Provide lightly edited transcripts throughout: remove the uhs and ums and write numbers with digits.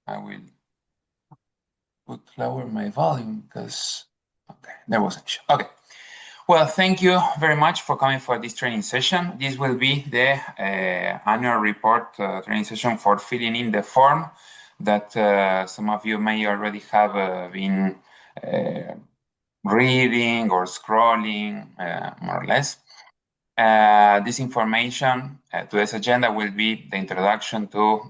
I will lower my volume because, okay, there was an issue. Okay. Well, thank you very much for coming for this training session. This will be the annual report training session for filling in the form that some of you may already have been reading or scrolling, more or less. This information to this agenda will be the introduction to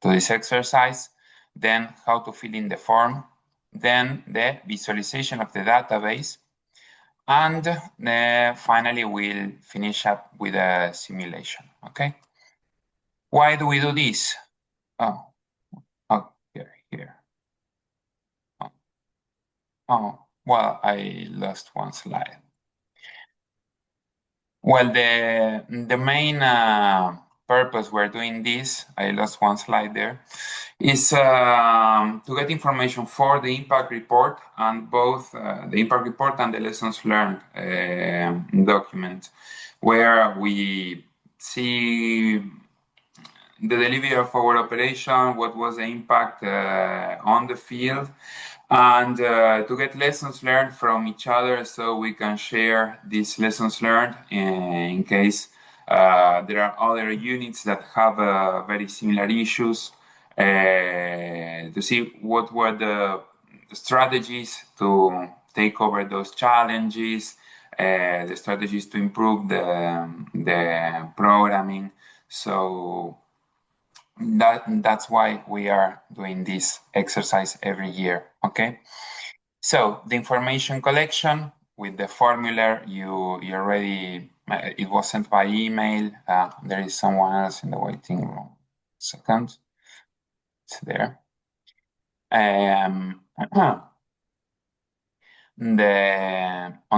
this exercise, then how to fill in the form, then the visualization of the database, and finally we'll finish up with a simulation. Okay. Why do we do this? Oh, here. Oh, well, I lost one slide. Well, the main purpose we're doing this, I lost one slide there, is to get information for the impact report, and both the impact report and the lessons learned document, where we see the delivery of our operation, what was the impact on the field, and to get lessons learned from each other, so we can share these lessons learned in case there are other units that have very similar issues, to see what were the strategies to take over those challenges, the strategies to improve the programming. So that's why we are doing this exercise every year. Okay, so the information collection with the formula you already it was sent by email. There is someone else in the waiting room. Second, it's there. On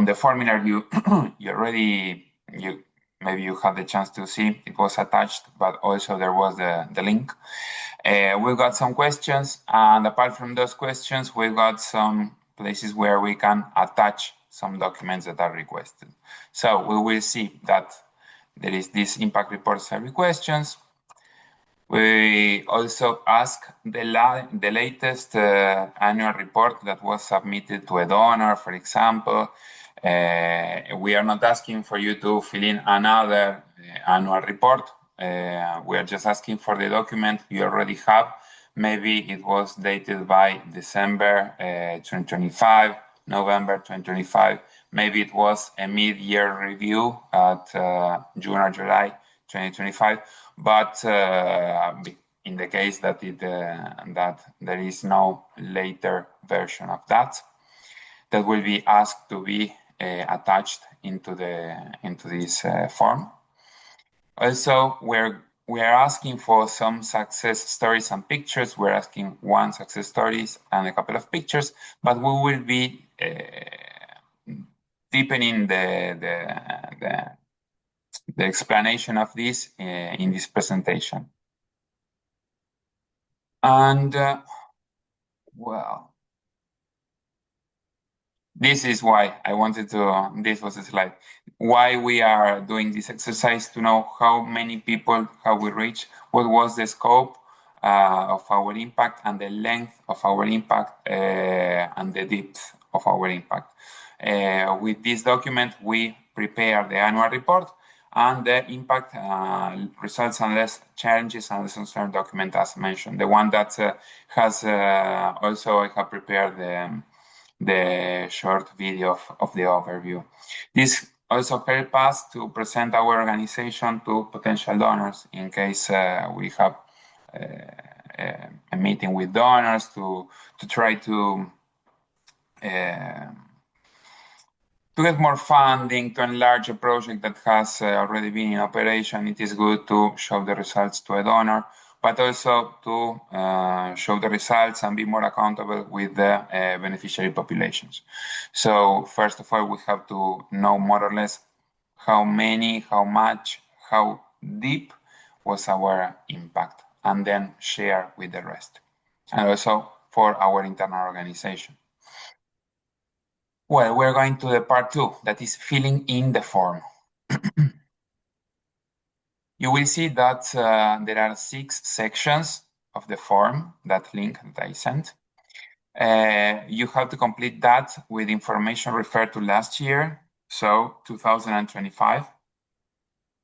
the formula you maybe you had the chance to see it was attached, but also there was the link. We got some questions, and apart from those questions, we got some places where we can attach some documents that are requested. So we will see that there is this impact report survey questions. We also ask the latest annual report that was submitted to a donor, for example. We are not asking for you to fill in another annual report. We are just asking for the document you already have. Maybe it was dated by December 2025, November 2025. Maybe it was a mid-year review at June or July 2025. But in the case that that there is no later version of that will be asked to be attached into this form. Also, we are asking for some success stories and pictures. We're asking one success stories and a couple of pictures, but we will be deepening the explanation of this in this presentation. And well, this is why I wanted to, this was a slide, why we are doing this exercise, to know how many people have we reached, what was the scope of our impact, and the length of our impact, and the depth of our impact. With this document, we prepare the annual report and the impact results and challenges and lessons learned document, as mentioned. The one that has also, I have prepared the short video of the overview. This also helps us to present our organization to potential donors in case we have a meeting with donors to try to get more funding, to enlarge a project that has already been in operation. It is good to show the results to a donor, but also to show the results and be more accountable with the beneficiary populations. So first of all, we have to know more or less how many, how much, how deep was our impact, and then share with the rest. And also for our internal organization. Well, we're going to the part 2, that is filling in the form. You will see that there are 6 sections of the form, that link that I sent. You have to complete that with information referred to last year, so 2025.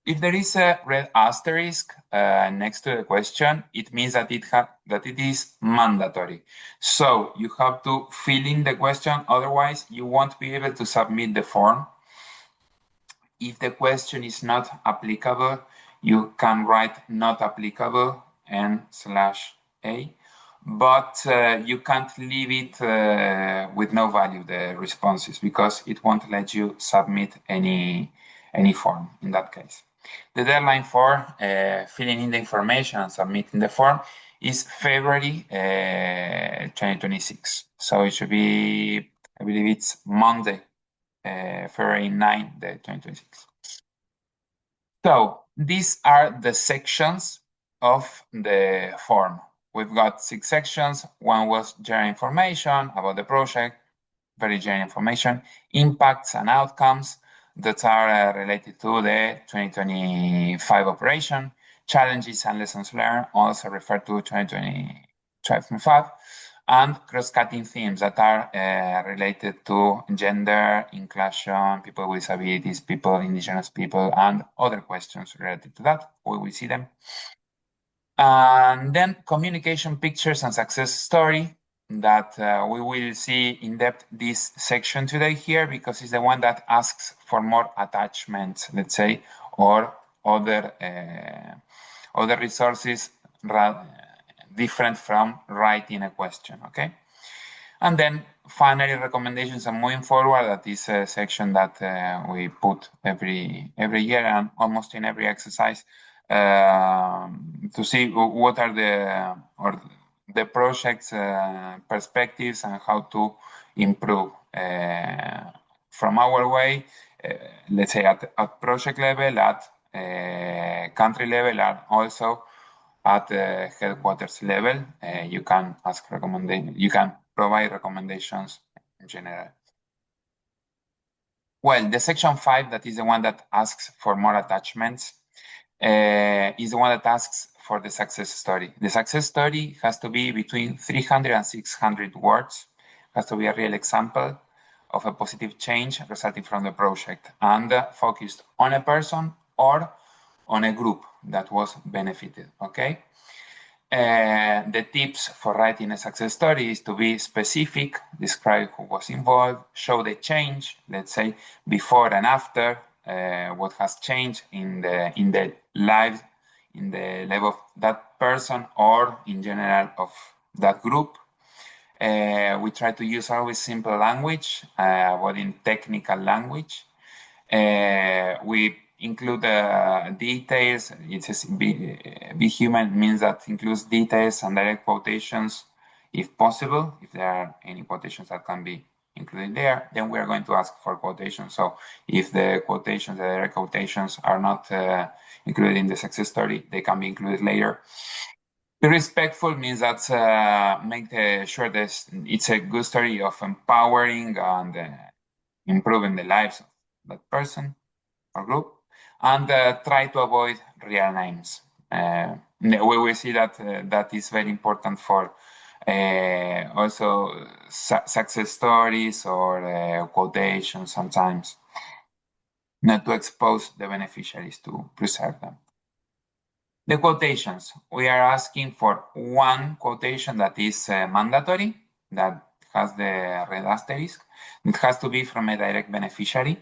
If there is a red asterisk next to the question, it means that it is mandatory. So you have to fill in the question, otherwise you won't be able to submit the form. If the question is not applicable, you can write not applicable n/a, but you can't leave it with no value, the responses, because it won't let you submit any form in that case. The deadline for filling in the information and submitting the form is February 2026. So it should be, I believe it's Monday, February 9, 2026. So these are the sections of the form. We've got 6 sections. One was general information about the project, very general information, impacts and outcomes that are related to the 2025 operation, challenges and lessons learned, also referred to 2025, and cross-cutting themes that are related to gender, inclusion, people with disabilities, indigenous people, and other questions related to that. We will see them. And then communication pictures and success story, that we will see in depth this section today here, because it's the one that asks for more attachments, let's say, or other resources different from writing a question, okay? And then finally, recommendations and moving forward, that is a section that we put every year and almost in every exercise to see what are the project's perspectives and how to improve from our way, let's say at project level, at country level, and also at the headquarters level. You can ask recommendations, you can provide recommendations in general. Well, the section 5, that is the one that asks for more attachments, is the one that asks for the success story. The success story has to be between 300 and 600 words, has to be a real example of a positive change resulting from the project, and focused on a person or on a group that was benefited, okay? The tips for writing a success story is to be specific, describe who was involved, show the change, let's say before and after, what has changed in the life of that person or in general of that group. We try to use always simple language, avoiding technical language. We include details. It says be human means that includes details and direct quotations if possible. If there are any quotations that can be included there, then we are going to ask for quotations. So if the quotations, the direct quotations are not included in the success story, they can be included later. Be respectful means that make sure that it's a good story of empowering and improving the lives of that person or group, and try to avoid real names. We will see that that is very important for also success stories or quotations sometimes, not to expose the beneficiaries, to preserve them. The quotations, we are asking for one quotation that is mandatory, that has the red asterisk. It has to be from a direct beneficiary.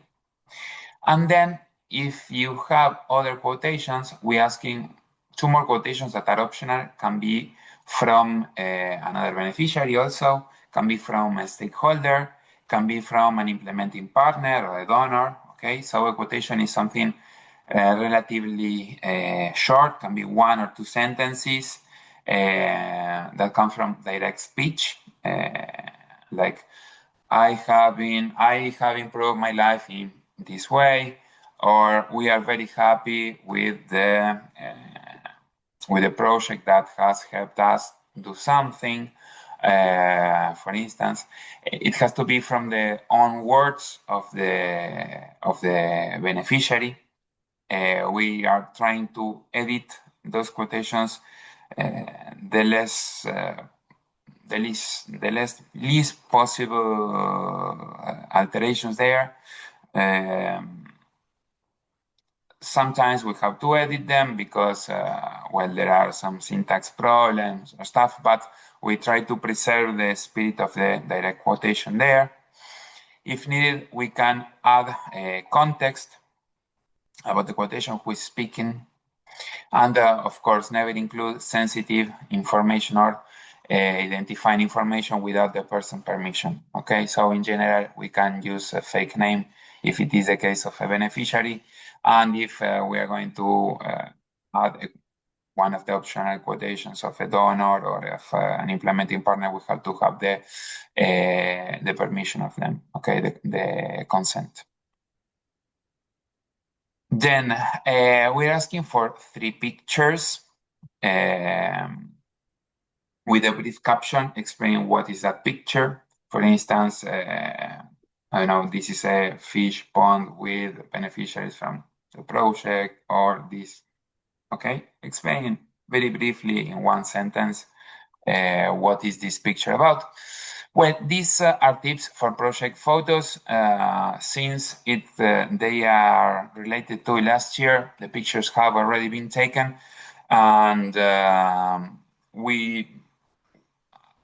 And then if you have other quotations, we're asking 2 more quotations that are optional, can be from another beneficiary also, can be from a stakeholder, can be from an implementing partner or a donor, okay? So a quotation is something relatively short, can be 1 or 2 sentences that come from direct speech, like I have improved my life in this way, or we are very happy with the project that has helped us do something. For instance, it has to be from the own words of the beneficiary. We are trying to edit those quotations the less least possible alterations there. Sometimes we have to edit them because, well, there are some syntax problems or stuff, but we try to preserve the spirit of the direct quotation there. If needed, we can add context about the quotation, who is speaking, and of course, never include sensitive information or identifying information without the person's permission. Okay, so in general, we can use a fake name if it is the case of a beneficiary, and if we are going to add one of the optional quotations of a donor or of an implementing partner, we have to have the permission of them. Okay, the consent. Then we're asking for 3 pictures with a brief caption explaining what is that picture. For instance, I don't know, this is a fish pond with beneficiaries from the project, or this. Okay, explaining very briefly in 1 sentence what is this picture about. Well, these are tips for project photos. Since they are related to last year, the pictures have already been taken, and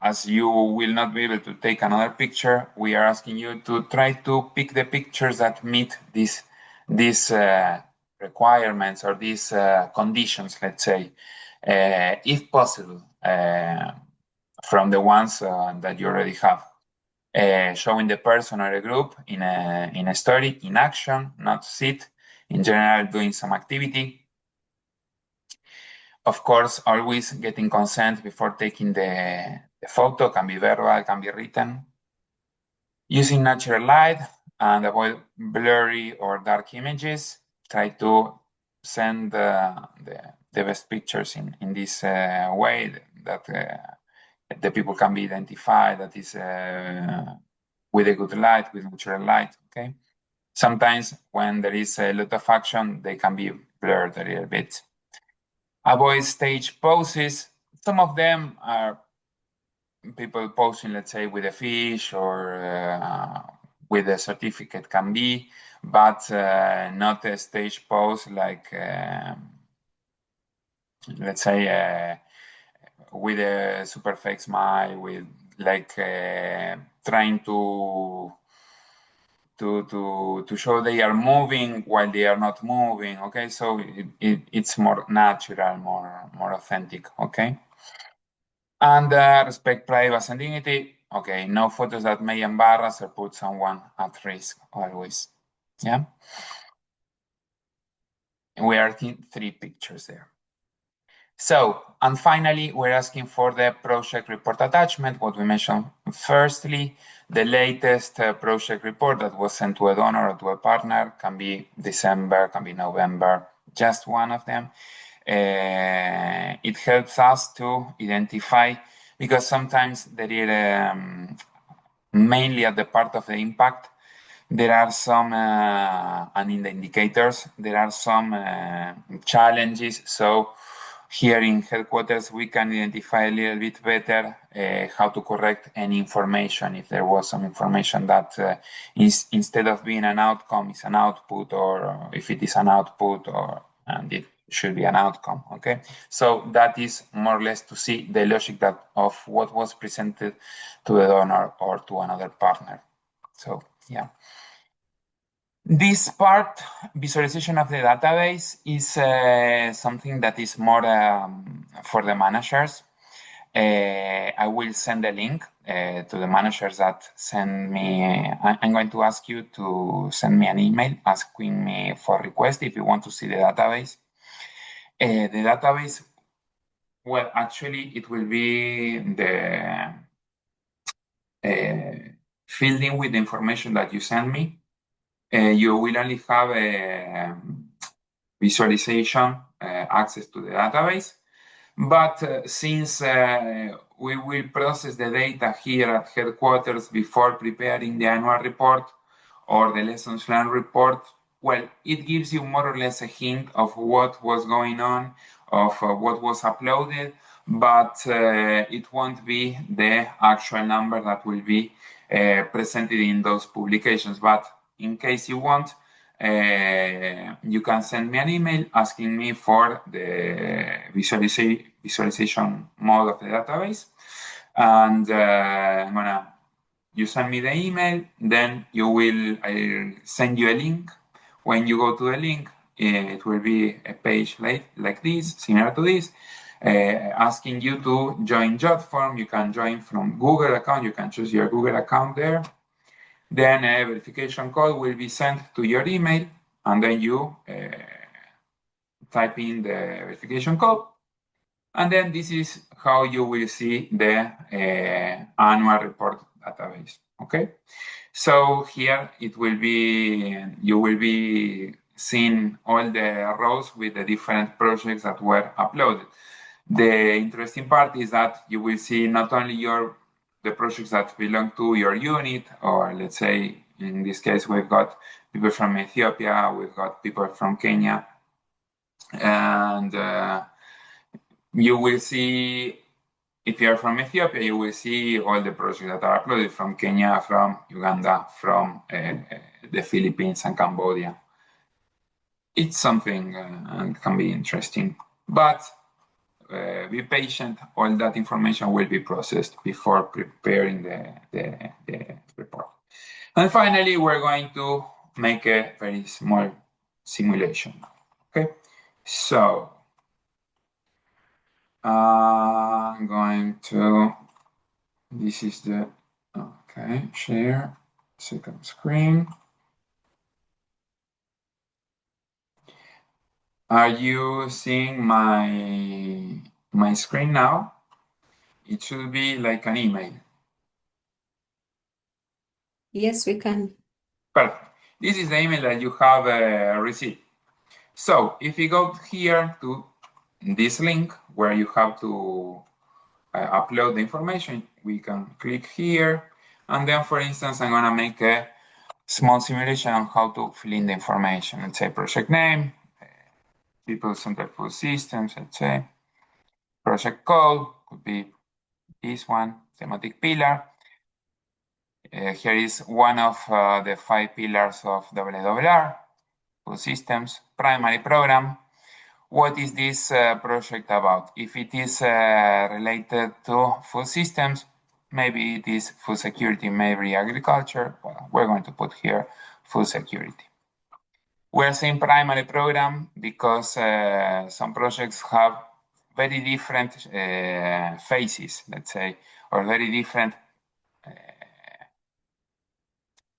as you will not be able to take another picture, we are asking you to try to pick the pictures that meet these requirements or these conditions, let's say, if possible, from the ones that you already have. Showing the person or a group in a story, in action, not sit, in general, doing some activity. Of course, always getting consent before taking the photo, can be verbal, can be written. Using natural light and avoid blurry or dark images. Try to send the best pictures in this way that the people can be identified, that is with a good light, with natural light, okay? Sometimes when there is a lot of action, they can be blurred a little bit. Avoid stage poses. Some of them are people posing, let's say, with a fish or with a certificate can be, but not a stage pose like, let's say, with a super fake smile, with like trying to show they are moving while they are not moving. Okay, so it's more natural, more authentic. Okay, and respect privacy and dignity. Okay, no photos that may embarrass or put someone at risk. Always, yeah. We are seeing 3 pictures there. So, and finally, we're asking for the project report attachment, what we mentioned. Firstly, the latest project report that was sent to a donor or to a partner, can be December, can be November, just one of them. It helps us to identify, because sometimes there is, mainly at the part of the impact, there are some, and in the indicators, there are some challenges. So here in headquarters, we can identify a little bit better how to correct any information. If there was some information that instead of being an outcome is an output, or if it is an output, and it should be an outcome. Okay, so that is more or less to see the logic of what was presented to the donor or to another partner. So yeah. This part, visualization of the database, is something that is more for the managers. I will send a link to the managers that send me. I'm going to ask you to send me an email asking me for request if you want to see the database. The database, well, actually, it will be the filling with the information that you send me. You will only have a visualization access to the database. But since we will process the data here at headquarters before preparing the annual report or the lessons learned report, well, it gives you more or less a hint of what was going on, of what was uploaded, but it won't be the actual number that will be presented in those publications. But in case you want, you can send me an email asking me for the visualization mode of the database. And you send me the email, then I'll send you a link. When you go to the link, it will be a page like this, similar to this, asking you to join JotForm. You can join from Google account. You can choose your Google account there. Then a verification code will be sent to your email, and then you type in the verification code. And then this is how you will see the annual report database. Okay, so here you will be seeing all the rows with the different projects that were uploaded. The interesting part is that you will see not only the projects that belong to your unit, or let's say in this case we've got people from Ethiopia, we've got people from Kenya, and you will see, if you are from Ethiopia, you will see all the projects that are uploaded from Kenya, from Uganda, from the Philippines and Cambodia. It's something and can be interesting, but be patient. All that information will be processed before preparing the report. And finally, we're going to make a very small simulation. Okay, so I'm going to, this is the, okay, share second screen. Are you seeing my screen now? It should be like an email. Yes, we can. Perfect. This is the email that you have received. So if you go here to this link where you have to upload the information, we can click here. And then, for instance, I'm going to make a small simulation on how to fill in the information. Let's say project name, people-centered food systems, let's say. Project code could be this one, thematic pillar. Here is one of the 5 pillars of WRR, food systems, primary program. What is this project about? If it is related to food systems, maybe it is food security, maybe agriculture. Well, we're going to put here food security. We're saying primary program because some projects have very different phases, let's say, or very different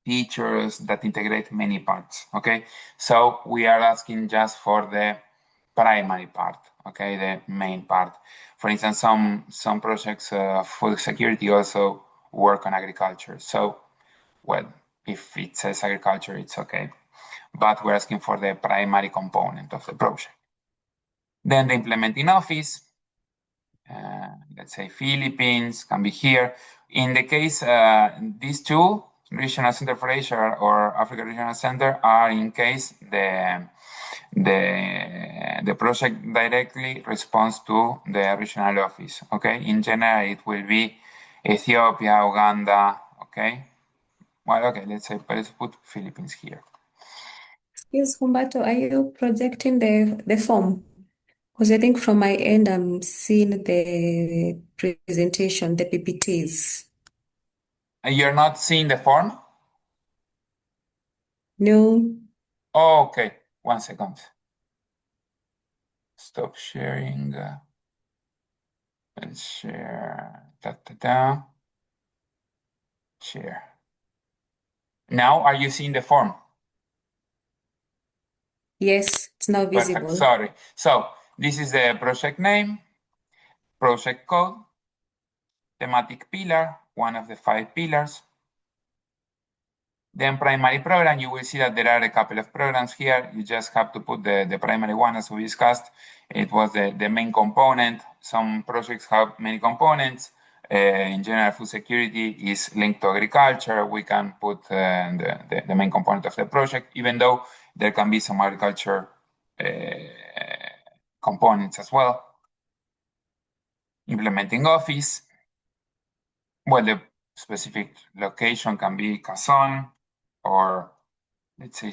features that integrate many parts, okay? So we are asking just for the primary part, okay, the main part. For instance, some projects, food security also work on agriculture. So, well, if it says agriculture, it's okay. But we're asking for the primary component of the project. Then the implementing office, let's say Philippines, can be here. In the case, these two, Regional Center for Asia or Africa Regional Center, are in case the project directly responds to the regional office, okay? In general, it will be Ethiopia, Uganda, okay? Well, okay, let's put Philippines here. Yes, Humberto, are you projecting the form? Because I think from my end, I'm seeing the presentation, the PPTs. You're not seeing the form? No. Oh, okay, 1 second. Stop sharing. Let's share. Share. Now, are you seeing the form? Yes, it's now visible. Perfect. Sorry. So this is the project name, project code, thematic pillar, one of the 5 pillars. Then primary program, you will see that there are a couple of programs here. You just have to put the primary one, as we discussed. It was the main component. Some projects have many components. In general, food security is linked to agriculture. We can put the main component of the project, even though there can be some agriculture components as well. implementing Office. Well, the specific location can be Cazón, or let's say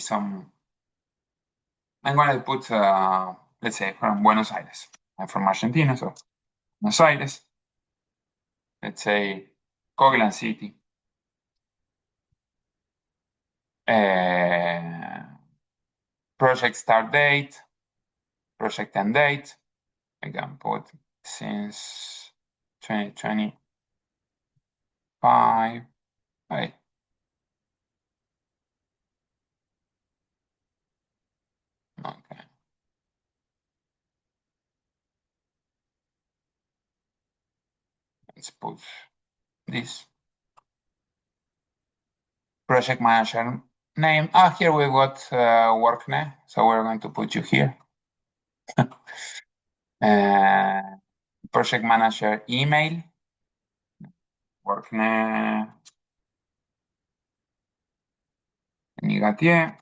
I'm going to put, let's say, from Buenos Aires. I'm from Argentina, so Buenos Aires. Let's say Coglan City. Project start date, project end date. I can put since 2025. Right. Okay. Let's put this project manager name. Here we got Workne, so we're going to put you here. Project manager email, Workne Nigatier.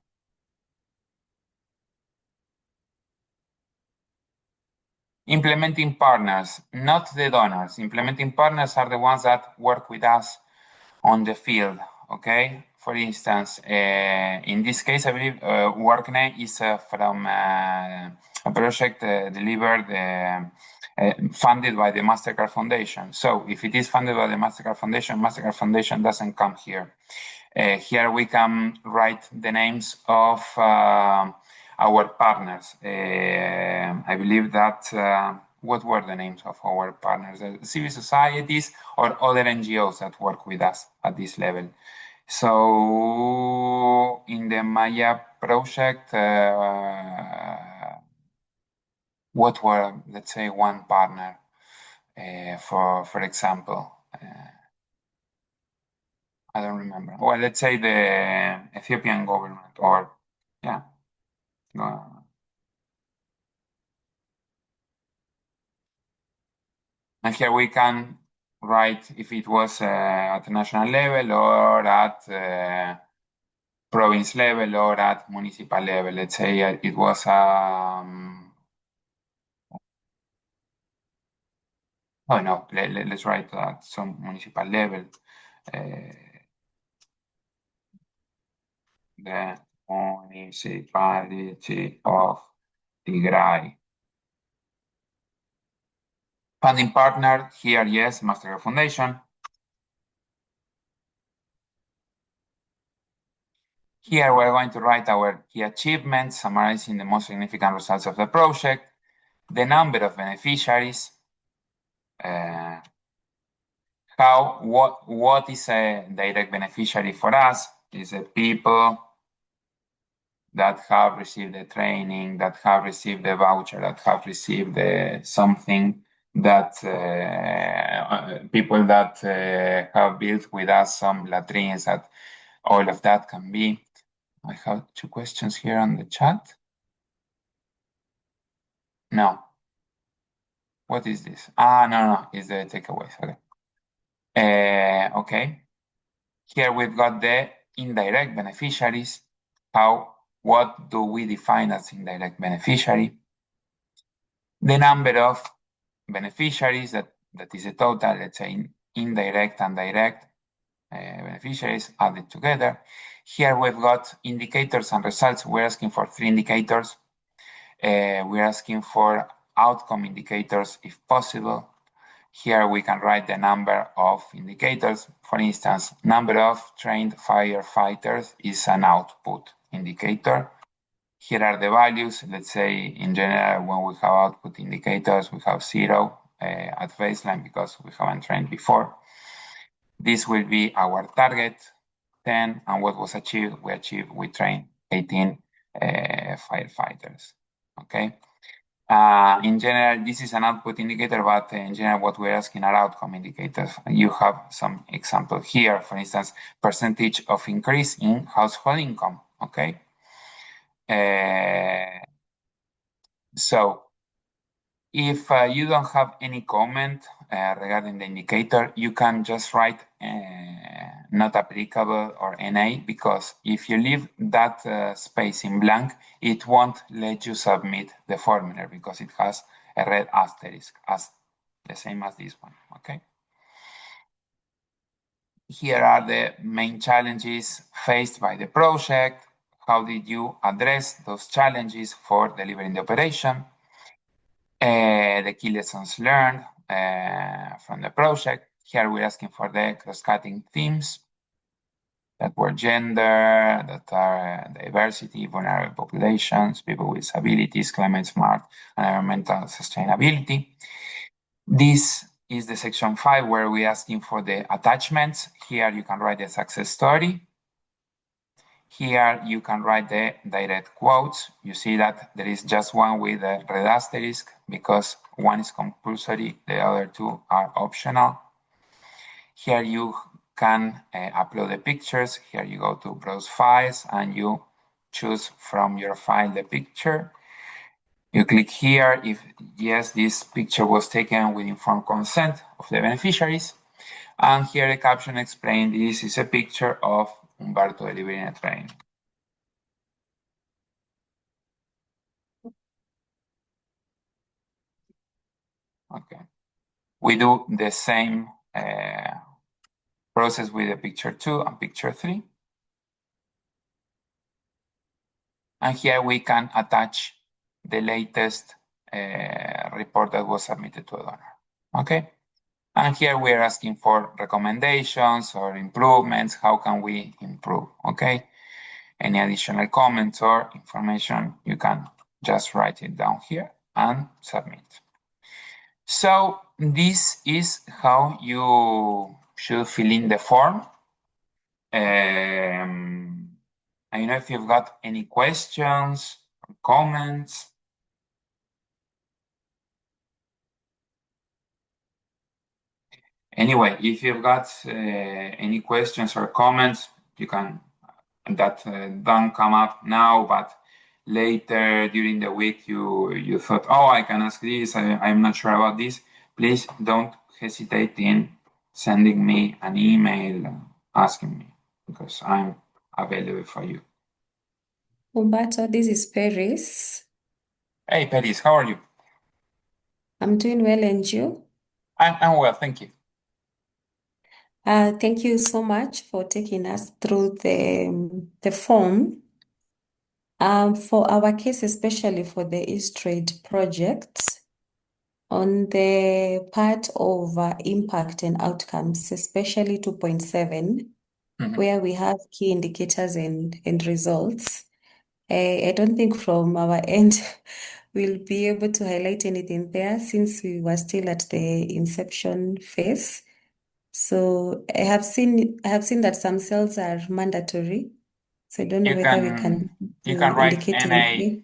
Implementing partners, not the donors. Implementing partners are the ones that work with us on the field, okay? For instance, in this case, I believe Workne is from a project delivered, funded by the MasterCard Foundation. So if it is funded by the MasterCard Foundation doesn't come here. Here we can write the names of our partners. I believe that, what were the names of our partners? Civil societies or other NGOs that work with us at this level. So in the Maya project, what were, let's say, one partner, for example? I don't remember. Well, let's say the Ethiopian government, or yeah. And here we can write if it was at the national level or at province level or at municipal level. Let's say it was oh no, let's write at some municipal level. The municipality of Tigray. Funding partner here, yes, MasterCard Foundation. Here we're going to write our key achievements, summarizing the most significant results of the project, the number of beneficiaries, what is a direct beneficiary for us? Is it people that have received the training, that have received the voucher, that have received something, that people that have built with us some latrines, that all of that can be. I have two questions here on the chat. No. What is this? No, it's the takeaways. Okay. Okay. Here we've got the indirect beneficiaries. What do we define as indirect beneficiary? The number of beneficiaries, that is a total, let's say, indirect and direct beneficiaries added together. Here we've got indicators and results. We're asking for 3 indicators. We're asking for outcome indicators if possible. Here we can write the number of indicators. For instance, number of trained firefighters is an output indicator. Here are the values. Let's say in general, when we have output indicators, we have 0 at baseline because we haven't trained before. This will be our target, 10, and what was achieved, we trained 18 firefighters, okay? In general, this is an output indicator, but in general, what we're asking are outcome indicators. You have some example here, for instance, percentage of increase in household income, okay? So if you don't have any comment regarding the indicator, you can just write not applicable or NA, because if you leave that space in blank, it won't let you submit the formula because it has a red asterisk. the same as this one, okay? Here are the main challenges faced by the project. How did you address those challenges for delivering the operation? The key lessons learned from the project. Here we're asking for the cross-cutting themes that were gender, that are diversity, vulnerable populations, people with disabilities, climate smart, and environmental sustainability. This is the section 5 where we're asking for the attachments. Here you can write a success story. Here you can write the direct quotes. You see that there is just one with a red asterisk because one is compulsory, the other two are optional. Here you can upload the pictures. Here you go to browse files and you choose from your file the picture. You click here if yes, this picture was taken with informed consent of the beneficiaries. And here the caption explains this is a picture of Humberto delivering a train. Okay. We do the same process with the picture 2 and picture 3. And here we can attach the latest report that was submitted to a donor. Okay. And here we're asking for recommendations or improvements. How can we improve? Okay. Any additional comments or information, you can just write it down here and submit. So this is how you should fill in the form. I don't know if you've got any questions or comments. Anyway, if you've got any questions or comments, you can, that don't come up now, but later during the week you thought, oh, I can ask this, I'm not sure about this, please don't hesitate in sending me an email asking me, because I'm available for you. Humberto, this is Paris. Hey, Paris, how are you? I'm doing well, and you? I'm well, thank you. Thank you so much for taking us through the form. For our case, especially for the East Trade project, on the part of impact and outcomes, especially 2.7, where we have key indicators and results. I don't think from our end we'll be able to highlight anything there since we were still at the inception phase. So I have seen that some cells are mandatory. So I don't know whether we can write indicate NA. anything.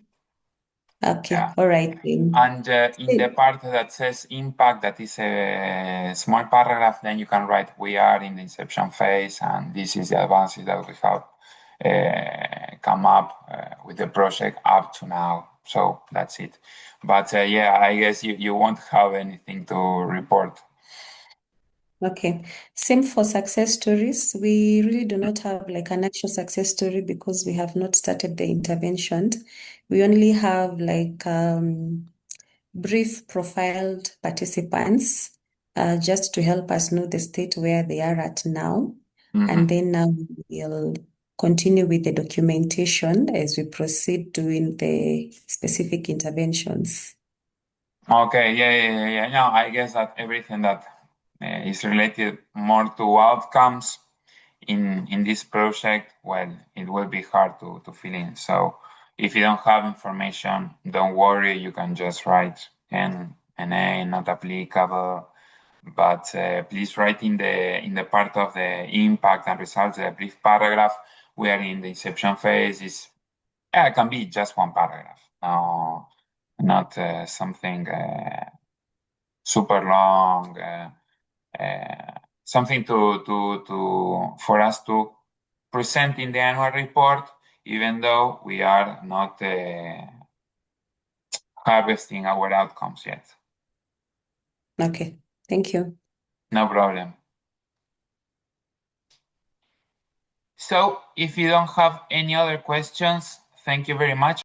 Okay, Yeah. all right then. And in the part that says impact, that is a small paragraph, then you can write we are in the inception phase and this is the advances that we have come up with the project up to now. So that's it. But yeah, I guess you won't have anything to report. Okay. Same for success stories. We really do not have like an actual success story because we have not started the intervention. We only have like brief profiled participants just to help us know the state where they are at now. And then we'll continue with the documentation as we proceed doing the specific interventions. Okay, yeah. No, I guess that everything that is related more to outcomes in this project, well, it will be hard to fill in. So if you don't have information, don't worry, you can just write NA, not applicable. But please write in the part of the impact and results, a brief paragraph. We are in the inception phase. It can be just one paragraph. No, not something super long. Something for us to present in the annual report, even though we are not harvesting our outcomes yet. Okay, thank you. No problem. So if you don't have any other questions, thank you very much.